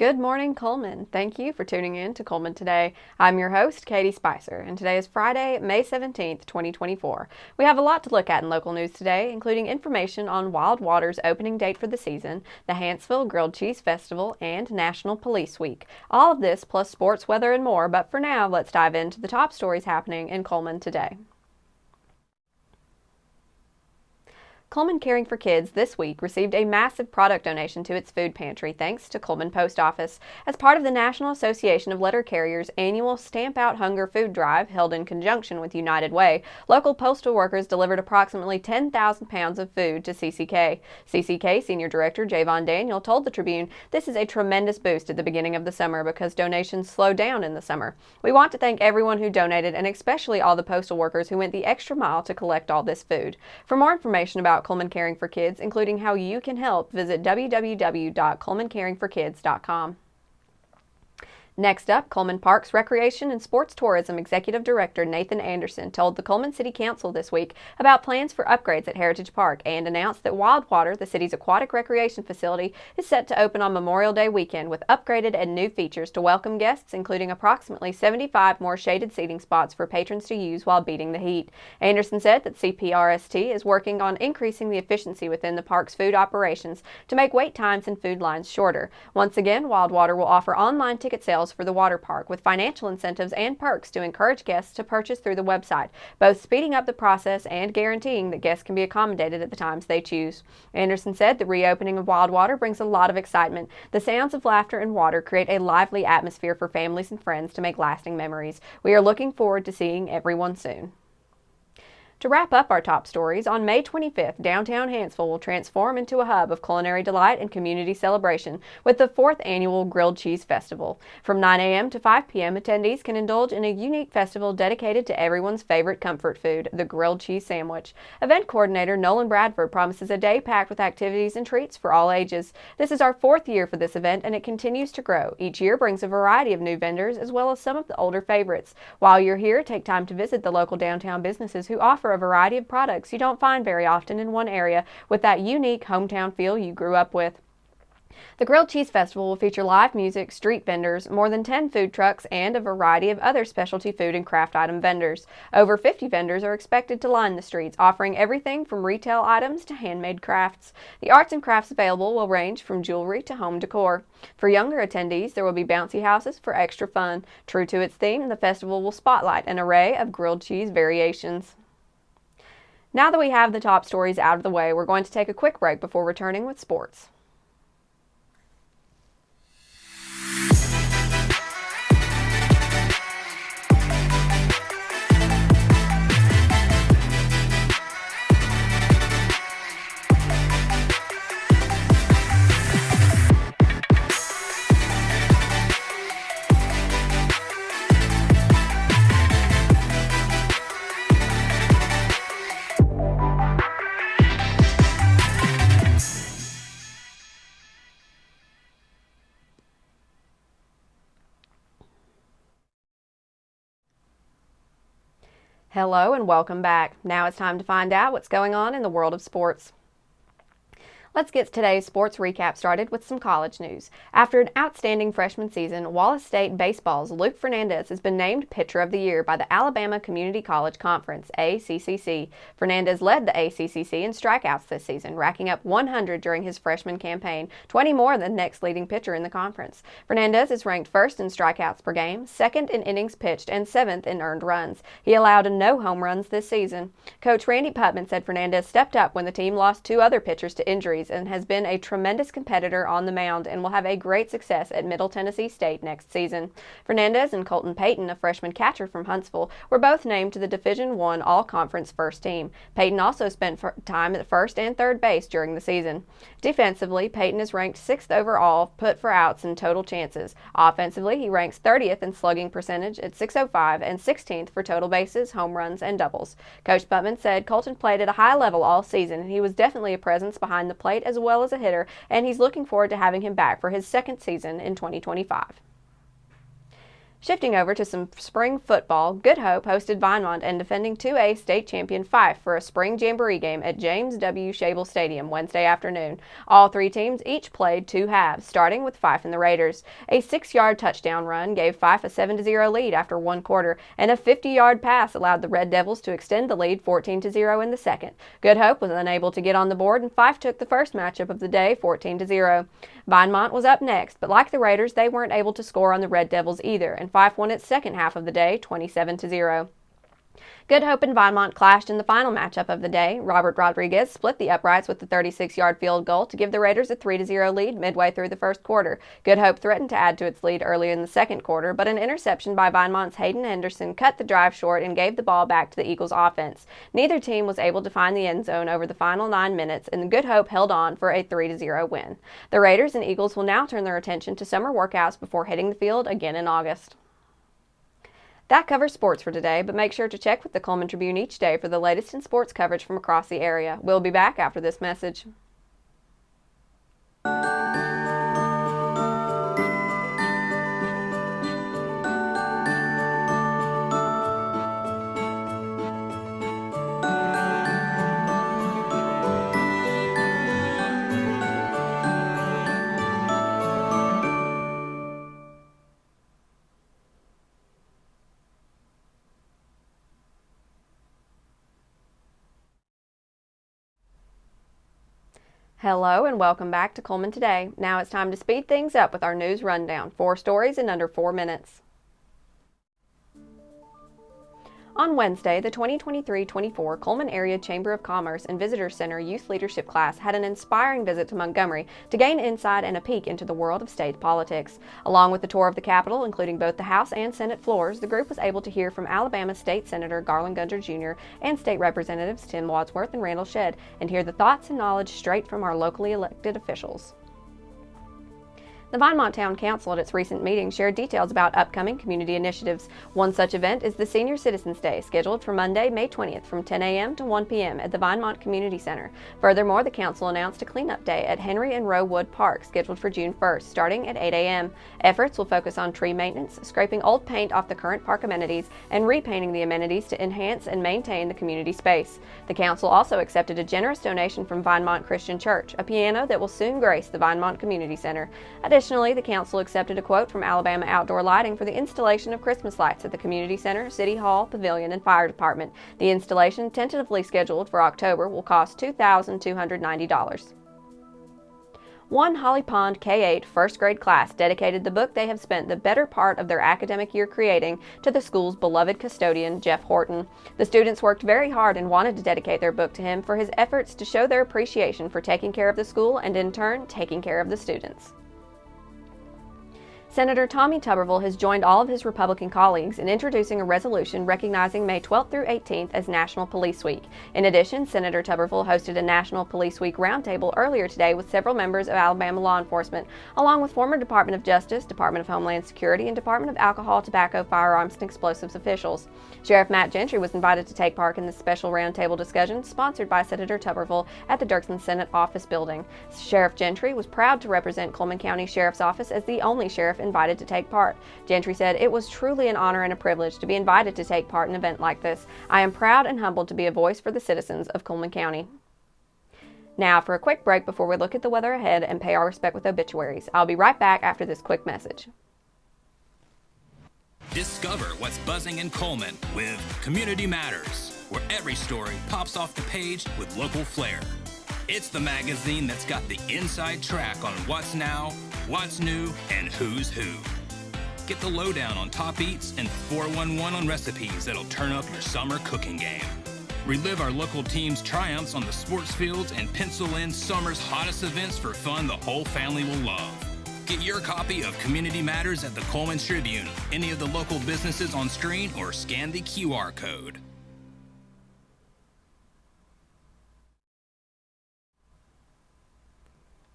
Good morning, Cullman. Thank you for tuning in to Cullman Today. I'm your host, Katie Spicer, and today is Friday, May 17th, 2024. We have a lot to look at in local news today, including information on WildWater's opening date for the season, the Hanceville Grilled Cheese Festival, and National Police Week. All of this plus sports, weather, and more, but for now, let's dive into the top stories happening in Cullman today. Cullman Caring for Kids this week received a massive product donation to its food pantry thanks to Cullman Post Office. As part of the National Association of Letter Carriers' annual Stamp Out Hunger food drive held in conjunction with United Way, local postal workers delivered approximately 10,000 pounds of food to CCK. CCK Senior Director Javon Daniel told the Tribune, "This is a tremendous boost at the beginning of the summer because donations slow down in the summer. We want to thank everyone who donated and especially all the postal workers who went the extra mile to collect all this food." For more information about Cullman Caring for Kids, including how you can help, visit www.cullmancaringforkids.com. Next up, Cullman Parks Recreation and Sports Tourism Executive Director Nathan Anderson told the Cullman City Council this week about plans for upgrades at Heritage Park and announced that WildWater, the city's aquatic recreation facility, is set to open on Memorial Day weekend with upgraded and new features to welcome guests, including approximately 75 more shaded seating spots for patrons to use while beating the heat. Anderson said that CPRST is working on increasing the efficiency within the park's food operations to make wait times and food lines shorter. Once again, WildWater will offer online ticket sales for the water park with financial incentives and perks to encourage guests to purchase through the website, both speeding up the process and guaranteeing that guests can be accommodated at the times they choose. Anderson said the reopening of WildWater brings a lot of excitement. The sounds of laughter and water create a lively atmosphere for families and friends to make lasting memories. We are looking forward to seeing everyone soon. To wrap up our top stories, on May 25th, downtown Hanceville will transform into a hub of culinary delight and community celebration with the 4th annual Grilled Cheese Festival. From 9 a.m. to 5 p.m., attendees can indulge in a unique festival dedicated to everyone's favorite comfort food, the grilled cheese sandwich. Event coordinator Nolan Bradford promises a day packed with activities and treats for all ages. This is our 4th year for this event, and it continues to grow. Each year brings a variety of new vendors as well as some of the older favorites. While you're here, take time to visit the local downtown businesses who offer a variety of products you don't find very often in one area with that unique hometown feel you grew up with. The Grilled Cheese Festival will feature live music, street vendors, more than 10 food trucks, and a variety of other specialty food and craft item vendors. Over 50 vendors are expected to line the streets, offering everything from retail items to handmade crafts. The arts and crafts available will range from jewelry to home decor. For younger attendees, there will be bouncy houses for extra fun. True to its theme, the festival will spotlight an array of grilled cheese variations. Now that we have the top stories out of the way, we're going to take a quick break before returning with sports. Hello and welcome back. Now it's time to find out what's going on in the world of sports. Let's get today's sports recap started with some college news. After an outstanding freshman season, Wallace State Baseball's Luke Fernandez has been named Pitcher of the Year by the Alabama Community College Conference, ACCC. Fernandez led the ACCC in strikeouts this season, racking up 100 during his freshman campaign, 20 more than next leading pitcher in the conference. Fernandez is ranked first in strikeouts per game, second in innings pitched, and 7th in earned runs. He allowed no home runs this season. Coach Randy Putman said Fernandez stepped up when the team lost 2 other pitchers to injuries and has been a tremendous competitor on the mound and will have a great success at Middle Tennessee State next season. Fernandez and Colton Payton, a freshman catcher from Huntsville, were both named to the Division I All-Conference first team. Payton also spent time at first and third base during the season. Defensively, Payton is ranked 6th overall put for outs and total chances. Offensively, he ranks 30th in slugging percentage at .605 and 16th for total bases, home runs, and doubles. Coach Putman said Colton played at a high level all season, and he was definitely a presence behind the plate as well as a hitter, and he's looking forward to having him back for his second season in 2025. Shifting over to some spring football, Good Hope hosted Vinemont and defending 2A state champion Fife for a spring jamboree game at James W. Shable Stadium Wednesday afternoon. All three teams each played two halves, starting with Fife and the Raiders. A 6-yard touchdown run gave Fife a 7-0 lead after one quarter, and a 50-yard pass allowed the Red Devils to extend the lead 14-0 in the second. Good Hope was unable to get on the board, and Fife took the first matchup of the day 14-0. Vinemont was up next, but like the Raiders, they weren't able to score on the Red Devils either, and Fife won its second half of the day 27-0. Good Hope and Vinemont clashed in the final matchup of the day. Robert Rodriguez split the uprights with the 36-yard field goal to give the Raiders a 3-0 lead midway through the first quarter. Good Hope threatened to add to its lead earlier in the second quarter, but an interception by Vinemont's Hayden Henderson cut the drive short and gave the ball back to the Eagles' offense. Neither team was able to find the end zone over the final 9 minutes, and Good Hope held on for a 3-0 win. The Raiders and Eagles will now turn their attention to summer workouts before hitting the field again in August. That covers sports for today, but make sure to check with the Cullman Tribune each day for the latest in sports coverage from across the area. We'll be back after this message. Hello and welcome back to Cullman Today. Now it's time to speed things up with our news rundown. 4 stories in under 4 minutes. On Wednesday, the 2023-24 Cullman Area Chamber of Commerce and Visitor Center Youth Leadership class had an inspiring visit to Montgomery to gain insight and a peek into the world of state politics. Along with the tour of the Capitol, including both the House and Senate floors, the group was able to hear from Alabama State Senator Garland Gunter Jr. and State Representatives Tim Wadsworth and Randall Shedd, and hear the thoughts and knowledge straight from our locally elected officials. The Vinemont Town Council at its recent meeting shared details about upcoming community initiatives. One such event is the Senior Citizens Day, scheduled for Monday, May 20th from 10 a.m. to 1 p.m. at the Vinemont Community Center. Furthermore, the council announced a cleanup day at Henry and Roe Wood Park, scheduled for June 1st, starting at 8 a.m. Efforts will focus on tree maintenance, scraping old paint off the current park amenities, and repainting the amenities to enhance and maintain the community space. The council also accepted a generous donation from Vinemont Christian Church, a piano that will soon grace the Vinemont Community Center. Additionally, the council accepted a quote from Alabama Outdoor Lighting for the installation of Christmas lights at the Community Center, City Hall, Pavilion, and Fire Department. The installation, tentatively scheduled for October, will cost $2,290. One Holly Pond K-8 first grade class dedicated the book they have spent the better part of their academic year creating to the school's beloved custodian, Jeff Horton. The students worked very hard and wanted to dedicate their book to him for his efforts to show their appreciation for taking care of the school and, in turn, taking care of the students. Senator Tommy Tuberville has joined all of his Republican colleagues in introducing a resolution recognizing May 12th through 18th as National Police Week. In addition, Senator Tuberville hosted a National Police Week roundtable earlier today with several members of Alabama law enforcement, along with former Department of Justice, Department of Homeland Security, and Department of Alcohol, Tobacco, Firearms, and Explosives officials. Sheriff Matt Gentry was invited to take part in this special roundtable discussion sponsored by Senator Tuberville at the Dirksen Senate Office Building. Sheriff Gentry was proud to represent Cullman County Sheriff's Office as the only sheriff invited to take part. Gentry said, "It was truly an honor and a privilege to be invited to take part in an event like this. I am proud and humbled to be a voice for the citizens of Cullman County." Now for a quick break before we look at the weather ahead and pay our respect with obituaries. I'll be right back after this quick message. Discover what's buzzing in Cullman with Community Matters, where every story pops off the page with local flair. It's the magazine that's got the inside track on what's now, what's new, and who's who. Get the lowdown on top eats and 411 on recipes that'll turn up your summer cooking game. Relive our local team's triumphs on the sports fields and pencil in summer's hottest events for fun the whole family will love. Get your copy of Community Matters at the Cullman Tribune, any of the local businesses on screen, or scan the QR code.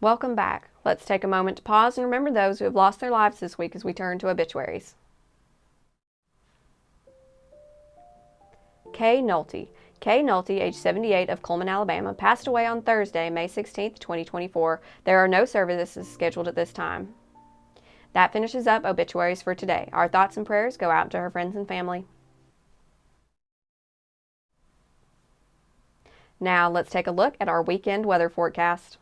Welcome back. Let's take a moment to pause and remember those who have lost their lives this week as we turn to obituaries. Kay Nolte. Kay Nolte, age 78, of Cullman, Alabama, passed away on Thursday, May 16, 2024. There are no services scheduled at this time. That finishes up obituaries for today. Our thoughts and prayers go out to her friends and family. Now let's take a look at our weekend weather forecast.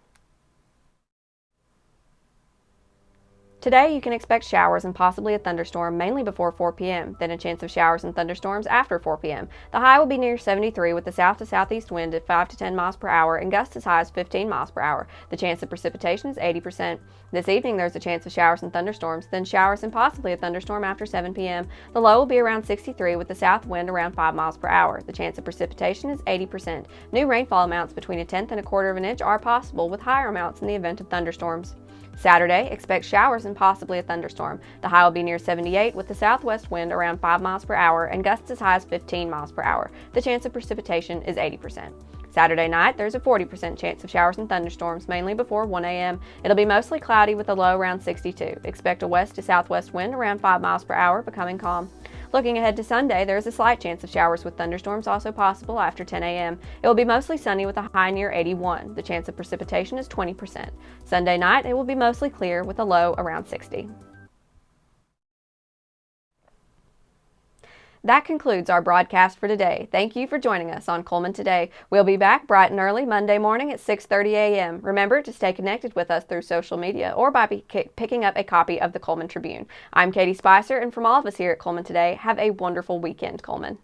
Today, you can expect showers and possibly a thunderstorm mainly before 4 p.m., then a chance of showers and thunderstorms after 4 p.m. The high will be near 73 with the south to southeast wind at 5 to 10 miles per hour and gusts as high as 15 miles per hour. The chance of precipitation is 80%. This evening, there's a chance of showers and thunderstorms, then showers and possibly a thunderstorm after 7 p.m. The low will be around 63 with the south wind around 5 miles per hour. The chance of precipitation is 80%. New rainfall amounts between a tenth and a quarter of an inch are possible, with higher amounts in the event of thunderstorms. Saturday, expect showers and possibly a thunderstorm. The high will be near 78 with the southwest wind around 5 miles per hour and gusts as high as 15 miles per hour. The chance of precipitation is 80%. Saturday night, there's a 40% chance of showers and thunderstorms, mainly before 1 a.m. It'll be mostly cloudy with a low around 62. Expect a west to southwest wind around 5 miles per hour, becoming calm. Looking ahead to Sunday, there is a slight chance of showers with thunderstorms also possible after 10 a.m. It will be mostly sunny with a high near 81. The chance of precipitation is 20%. Sunday night, it will be mostly clear with a low around 60. That concludes our broadcast for today. Thank you for joining us on Cullman Today. We'll be back bright and early Monday morning at 6:30 a.m. Remember to stay connected with us through social media or by picking up a copy of the Cullman Tribune. I'm Katie Spicer, and from all of us here at Cullman Today, have a wonderful weekend, Cullman.